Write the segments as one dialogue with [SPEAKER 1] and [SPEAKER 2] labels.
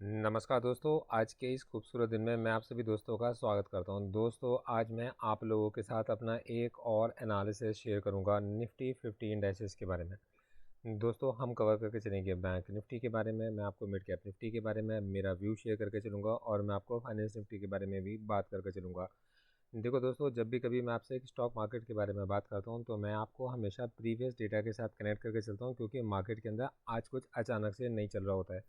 [SPEAKER 1] नमस्कार दोस्तों, आज के इस खूबसूरत दिन में मैं आप सभी दोस्तों का स्वागत करता हूं। दोस्तों, आज मैं आप लोगों के साथ अपना एक और एनालिसिस शेयर करूंगा निफ्टी 50 इंडेक्सेस के बारे में। दोस्तों, हम कवर करके चलेंगे बैंक निफ्टी के बारे में, मैं आपको मिड कैप निफ्टी के बारे में मेरा व्यू शेयर करके चलूँगा और मैं आपको फाइनेंस निफ्टी के बारे में भी बात करके चलूँगा। देखो दोस्तों, जब भी कभी मैं आपसे एक स्टॉक मार्केट के बारे में बात करता हूँ तो मैं आपको हमेशा प्रीवियस डेटा के साथ कनेक्ट करके चलता हूँ, क्योंकि मार्केट के अंदर आज कुछ अचानक से नहीं चल रहा होता है।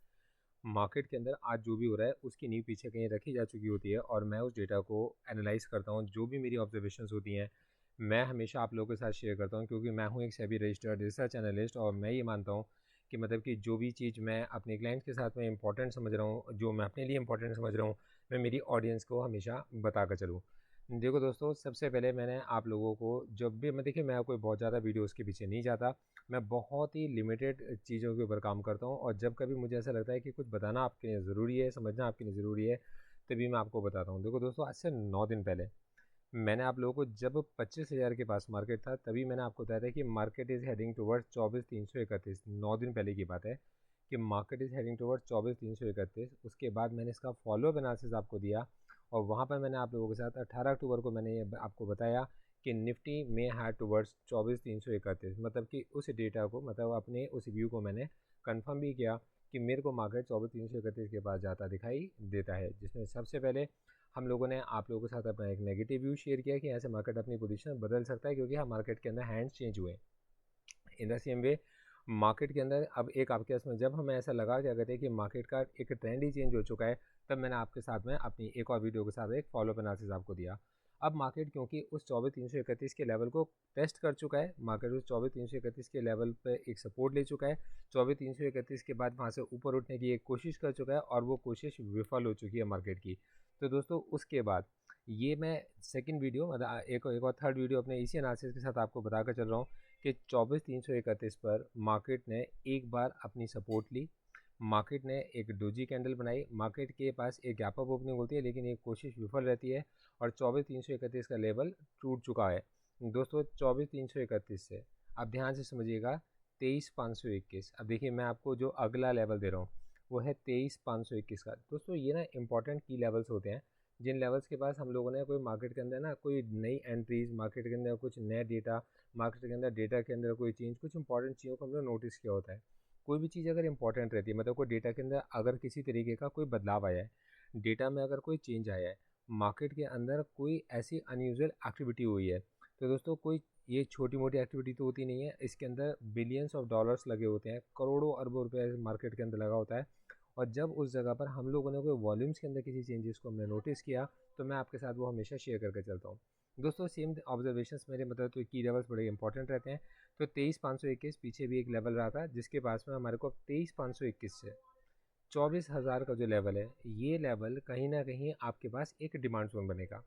[SPEAKER 1] मार्केट के अंदर आज जो भी हो रहा है उसकी नींव पीछे कहीं रखी जा चुकी होती है और मैं उस डेटा को एनालाइज करता हूँ। जो भी मेरी ऑब्जर्वेशंस होती हैं मैं हमेशा आप लोगों के साथ शेयर करता हूँ, क्योंकि मैं हूँ एक सेबी रजिस्टर्ड रिसर्च एनालिस्ट और मैं ये मानता हूँ कि मतलब कि जो भी चीज़ मैं अपने क्लाइंट्स के साथ में इंपॉर्टेंट समझ रहा हूँ, जो मैं अपने लिए इंपॉर्टेंट समझ रहा हूँ, मैं मेरी ऑडियंस को हमेशा बता कर चलूँ। देखो दोस्तों, सबसे पहले मैंने आप लोगों को जब भी मैं देखिए मैं कोई बहुत ज़्यादा वीडियोज़ के पीछे नहीं जाता। मैं बहुत ही लिमिटेड चीज़ों के ऊपर काम करता हूँ और जब कभी मुझे ऐसा लगता है कि कुछ बताना आपके लिए ज़रूरी है, समझना आपके लिए ज़रूरी है, तभी मैं आपको बताता हूँ। देखो दोस्तों, आज से 9 दिन पहले मैंने आप लोगों को जब 25,000 के पास मार्केट था तभी मैंने आपको बताया था कि मार्केट इज़ हेडिंग टुवर्ड्स 24,331। 9 दिन पहले की बात है कि मार्केट इज़ हेडिंग टुवर्ड्स 24,331। उसके बाद मैंने इसका फॉलोअप एनालिसिस आपको दिया और वहाँ पर मैंने आप लोगों के साथ 18 अक्टूबर को मैंने ये आपको बताया कि निफ्टी में हैड टुवर्ड्स 24,331। मतलब कि उस डेटा को, मतलब अपने उस व्यू को मैंने कंफर्म भी किया कि मेरे को मार्केट 24,331 के पास जाता दिखाई देता है, जिसमें सबसे पहले हम लोगों ने आप लोगों के साथ अपना एक नेगेटिव व्यू शेयर किया कि ऐसे मार्केट अपनी पोजीशन बदल सकता है, क्योंकि हम मार्केट के अंदर हैंड्स चेंज हुए। In the same way market के अंदर अब एक आपके इसमें जब हमें ऐसा लगा क्या कहते हैं कि मार्केट का एक ट्रेंड ही चेंज हो चुका है, तब मैंने आपके साथ में अपनी एक और वीडियो के साथ एक फॉलोअप एनालिसिस आपको दिया। अब मार्केट क्योंकि उस 24,331 के लेवल को टेस्ट कर चुका है, मार्केट उस 24,331 के लेवल पे एक सपोर्ट ले चुका है। 24,331 के बाद वहाँ से ऊपर उठने की एक कोशिश कर चुका है और वो कोशिश विफल हो चुकी है मार्केट की। तो दोस्तों, उसके बाद ये मैं सेकंड वीडियो मतलब एक और थर्ड वीडियो अपने इसी एनालिसिस के साथ आपको बताकर चल रहा हूँ कि 24,331 पर मार्केट ने एक बार अपनी सपोर्ट ली। मार्केट ने एक डोजी कैंडल बनाई, मार्केट के पास एक गैप अप ओपनिंग होती है लेकिन एक कोशिश विफल रहती है और 24,331 का लेवल टूट चुका है। दोस्तों, 24,331 से अब ध्यान से समझिएगा 23,521। अब देखिए मैं आपको जो अगला लेवल दे रहा हूँ वो है 23,521 का। दोस्तों, ये ना इंपॉर्टेंट की लेवल्स होते हैं, जिन लेवल्स के पास हम लोगों ने कोई मार्केट के अंदर ना कोई नई एंट्रीज, मार्केट के अंदर कुछ नया डेटा, मार्केट के अंदर डेटा के अंदर कोई चेंज, कुछ इंपॉर्टेंट चीज़ों को हमने नोटिस किया होता है। कोई भी चीज़ अगर इंपॉर्टेंट रहती है, मतलब कोई डेटा के अंदर अगर किसी तरीके का कोई बदलाव आया है, डेटा में अगर कोई चेंज आया है, मार्केट के अंदर कोई ऐसी अनयूजुअल एक्टिविटी हुई है, तो दोस्तों कोई ये छोटी मोटी एक्टिविटी तो होती नहीं है, इसके अंदर बिलियंस ऑफ डॉलर्स लगे होते हैं, करोड़ों अरबों रुपए मार्केट के अंदर लगा होता है। और जब उस जगह पर हम लोगों ने कोई वॉल्यूम्स के अंदर किसी चेंजेस को हमने नोटिस किया, तो मैं आपके साथ वो हमेशा शेयर करके चलता हूँ। दोस्तों, सेम ऑब्जर्वेशंस मेरे मतलब तो की लेवल्स बड़े इंपॉर्टेंट रहते हैं। तो 23,521 पीछे भी एक लेवल रहा था जिसके पास में हमारे को 23,521 से 24,000 का जो लेवल है, ये लेवल कहीं ना कहीं आपके पास एक डिमांड जोन बनेगा।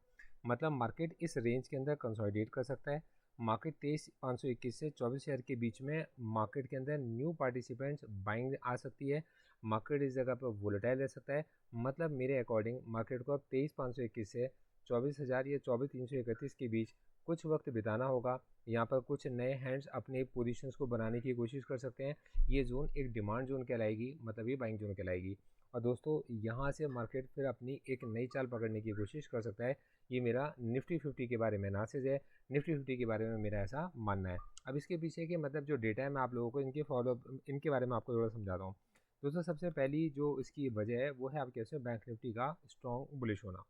[SPEAKER 1] मतलब मार्केट इस रेंज के अंदर कंसोलिडेट कर सकता है। मार्केट 23,521 से 24,000 के बीच में मार्केट के अंदर न्यू पार्टिसिपेंट्स बाइंग आ सकती है। मार्केट इस जगह पर वोलेटाइल रह सकता है। मतलब मेरे अकॉर्डिंग मार्केट को अब 23,521 से 24,000 या 24,331 के बीच कुछ वक्त बिताना होगा। यहाँ पर कुछ नए हैंड्स अपने पोजीशंस को बनाने की कोशिश कर सकते हैं। ये जोन एक डिमांड जोन कहलाएगी, मतलब ये बाइंग जोन कहलाएगी। और दोस्तों, यहाँ से मार्केट फिर अपनी एक नई चाल पकड़ने की कोशिश कर सकता है। ये मेरा निफ्टी 50 के बारे में एनालिसिस है, निफ्टी 50 के बारे में मेरा ऐसा मानना है। अब इसके पीछे के मतलब जो डेटा है मैं आप लोगों को इनके फॉलो इनके बारे में आपको थोड़ा समझाता हूँ। दोस्तों, सबसे पहली जो इसकी वजह है वो है आप कह सकते हैं बैंक निफ्टी का स्ट्रॉन्ग बुलिश होना।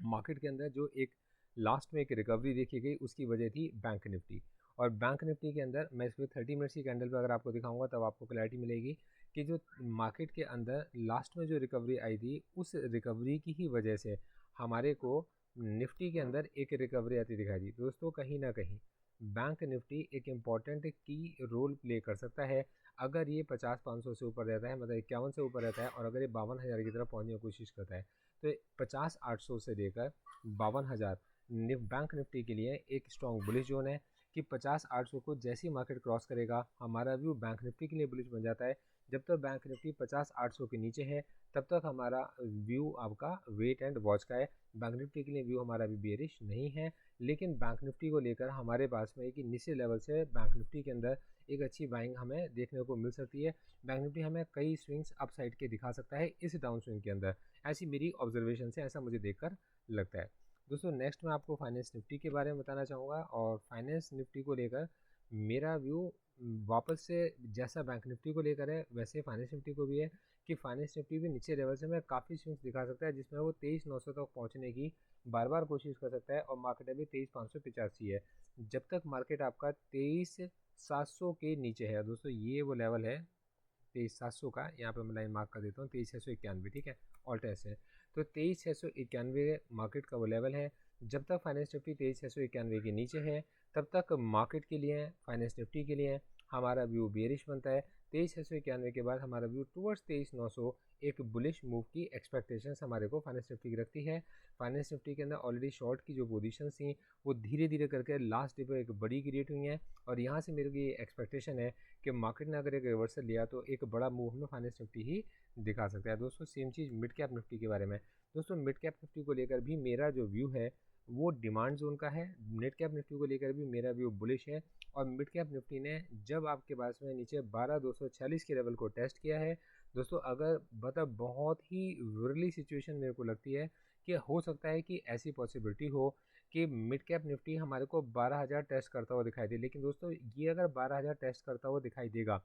[SPEAKER 1] मार्केट के अंदर जो एक लास्ट में एक रिकवरी देखी गई उसकी वजह थी बैंक निफ्टी। और बैंक निफ्टी के अंदर मैं इसमें 30 मिनट्स की कैंडल पर अगर आपको दिखाऊंगा तब आपको क्लैरिटी मिलेगी कि जो मार्केट के अंदर लास्ट में जो रिकवरी आई थी उस रिकवरी की ही वजह से हमारे को निफ्टी के अंदर एक रिकवरी आती दिखाई दी। दोस्तों, कहीं ना कहीं बैंक निफ्टी एक इम्पॉर्टेंट की रोल प्ले कर सकता है अगर ये 50,500 से ऊपर रहता है, मतलब 51 से ऊपर रहता है और अगर ये 52,000 की तरफ पहुंचने की कोशिश करता है, तो 50,800 से लेकर 52,000 बैंक निफ्टी के लिए एक स्ट्रॉन्ग बुलिश जोन है कि 50,800 को जैसी मार्केट क्रॉस करेगा हमारा व्यू बैंक निफ्टी के लिए बुलिश बन जाता है। जब तक बैंक निफ्टी 50,800 के नीचे है तब तक हमारा व्यू आपका वेट एंड वॉच का है। बैंक निफ्टी के लिए व्यू हमारा अभी बेरिश नहीं है, लेकिन बैंक निफ्टी को लेकर हमारे पास में एक निश्चित लेवल से बैंक निफ्टी के अंदर एक अच्छी बाइंग हमें देखने को मिल सकती है। बैंक निफ्टी हमें कई स्विंग्स अप साइड के दिखा सकता है इस डाउन स्विंग के अंदर, ऐसी मेरी ऑब्जर्वेशन से ऐसा मुझे देखकर लगता है। दोस्तों नेक्स्ट मैं आपको फाइनेंस निफ्टी के बारे में बताना चाहूँगा, और फाइनेंस निफ्टी को लेकर मेरा व्यू वापस से जैसा बैंक निफ्टी को लेकर है वैसे फाइनेंस निफ्टी को भी है, कि फाइनेंस निफ्टी भी नीचे लेवल से मैं काफ़ी स्विंग्स दिखा सकता है, जिसमें वो 23,900 तक पहुंचने की बार बार कोशिश कर सकता है, और मार्केट अभी 23,585 है। जब तक मार्केट आपका 23,700 के नीचे है दोस्तों, ये वो लेवल है 23,700 का, यहाँ पे मैं लाइन मार्क कर देता हूँ 23,691, ठीक है, ऑल टाइम से। तो 23,691 मार्केट का वो लेवल है। जब तक फाइनेंस निफ्टी 23,691 के नीचे है, तब तक मार्केट के लिए, फाइनेंस निफ्टी के लिए हमारा व्यू बेरिश बनता है। 23,691 के बाद हमारा व्यू टूवर्ड्स 23,900 एक बुलिश मूव की एक्सपेक्टेशंस हमारे को फाइनेंस निफ्टी की रखती है। फाइनेंस निफ्टी के अंदर ऑलरेडी शॉर्ट की जो पोजीशन थी वो धीरे धीरे करके लास्ट डे पर एक बड़ी क्रिएट हुई है, और यहाँ से मेरे को ये एक्सपेक्टेशन है कि मार्केट ने अगर एक रिवर्सल लिया तो एक बड़ा मूव में फाइनेंस निफ्टी ही दिखा सकता है। दोस्तों सेम चीज़ मिड कैप निफ्टी के बारे में। दोस्तों मिड कैप निफ्टी को लेकर भी मेरा जो व्यू है वो डिमांड जोन का है। मिड कैप निफ्टी को लेकर भी मेरा व्यू बुलिश है, और मिड कैप निफ्टी ने जब आपके पास में नीचे 12,246 के लेवल को टेस्ट किया है दोस्तों, अगर मतलब बहुत ही विरली सिचुएशन मेरे को लगती है कि हो सकता है कि ऐसी पॉसिबिलिटी हो कि मिड कैप निफ्टी हमारे को 12,000 टेस्ट करता हुआ दिखाई दे। लेकिन दोस्तों ये अगर 12,000 टेस्ट करता हुआ दिखाई देगा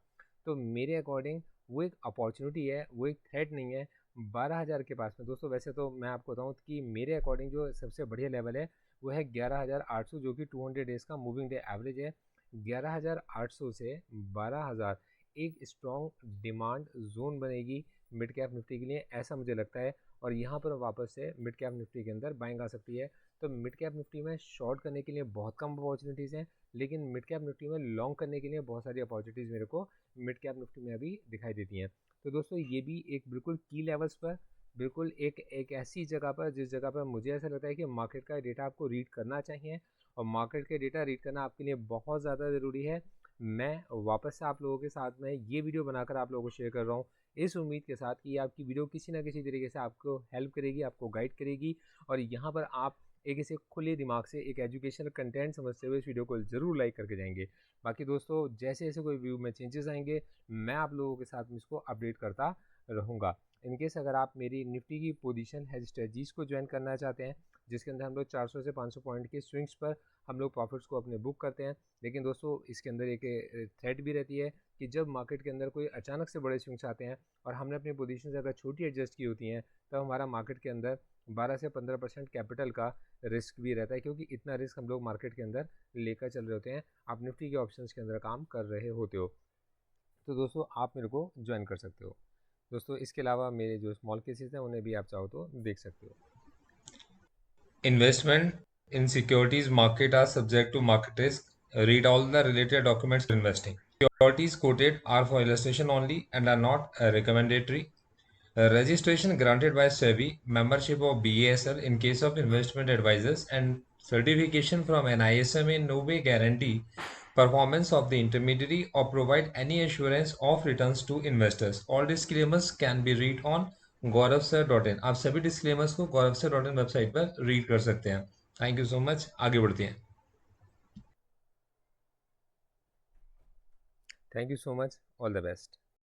[SPEAKER 1] तो मेरे अकॉर्डिंग वो एक अपॉर्चुनिटी है, वो एक थ्रेट नहीं है। 12,000 के पास में दोस्तों, वैसे तो मैं आपको बताऊं कि मेरे अकॉर्डिंग जो सबसे बढ़िया लेवल है वो है 11,800, जो कि 200 डेज का मूविंग डे एवरेज है। 11,800 से 12,000 एक स्ट्रॉन्ग डिमांड जोन बनेगी मिड कैप निफ्टी के लिए, ऐसा मुझे लगता है। और यहाँ पर वापस से मिड कैप निफ्टी के अंदर बाइंग आ सकती है। तो मिड कैप निफ्टी में शॉर्ट करने के लिए बहुत कम अपॉर्चुनिटीज़ हैं, लेकिन मिड कैप निफ्टी में लॉन्ग करने के लिए बहुत सारी अपॉर्चुनिटीज़ मेरे को मिड कैप निफ्टी में अभी दिखाई देती हैं। तो दोस्तों ये भी एक बिल्कुल की लेवल्स पर, बिल्कुल एक एक ऐसी जगह पर जिस जगह पर मुझे ऐसा लगता है कि मार्केट का डेटा आपको रीड करना चाहिए, और मार्केट के डेटा रीड करना आपके लिए बहुत ज़्यादा ज़रूरी है। मैं वापस से आप लोगों के साथ में ये वीडियो बनाकर आप लोगों को शेयर कर रहा हूँ, इस उम्मीद के साथ कि आपकी वीडियो किसी ना किसी तरीके से आपको हेल्प करेगी, आपको गाइड करेगी, और यहाँ पर आप एक इसे खुले दिमाग से एक एजुकेशनल कंटेंट समझते हुए इस वीडियो को ज़रूर लाइक करके जाएंगे। बाकी दोस्तों जैसे जैसे कोई व्यू में चेंजेस आएंगे मैं आप लोगों के साथ में इसको अपडेट करता रहूँगा। इनकेस अगर आप मेरी निफ्टी की पोजीशन हेज स्ट्रेटजीज़ को ज्वाइन करना चाहते हैं, जिसके अंदर हम लोग 400 से 500 पॉइंट के स्विंग्स पर हम लोग प्रॉफिट्स को अपने बुक करते हैं, लेकिन दोस्तों इसके अंदर एक थ्रेट भी रहती है कि जब मार्केट के अंदर कोई अचानक से बड़े स्विंग्स आते हैं और हमने अपनी पोजीशन अगर छोटी एडजस्ट की होती हैं, तब हमारा मार्केट के अंदर 12 से 15% कैपिटल का रिस्क भी रहता है, क्योंकि इतना रिस्क हम लोग मार्केट के अंदर लेकर चल रहे होते हैं। आप निफ्टी के ऑप्शंस के अंदर काम कर रहे होते हो, तो दोस्तों आप मेरे को ज्वाइन कर सकते हो। दोस्तों इसके अलावा मेरे जो स्मॉल केसेस हैं उन्हें भी आप चाहो तो देख सकते हो।
[SPEAKER 2] Investment in securities market are subject to market risk. Read all the related documents for investing. Securities quoted are for illustration only and are not recommendatory. Registration granted by SEBI, membership of BASL in case of investment advisors, and certification from NISM in no way guarantee performance of the intermediary or provide any assurance of returns to investors. All disclaimers can be read on gauravsir.in. आप सभी disclaimers को gauravsir.in website पर read कर सकते हैं। Thank you so much. आगे बढ़ते हैं।
[SPEAKER 1] Thank you so much, all the best.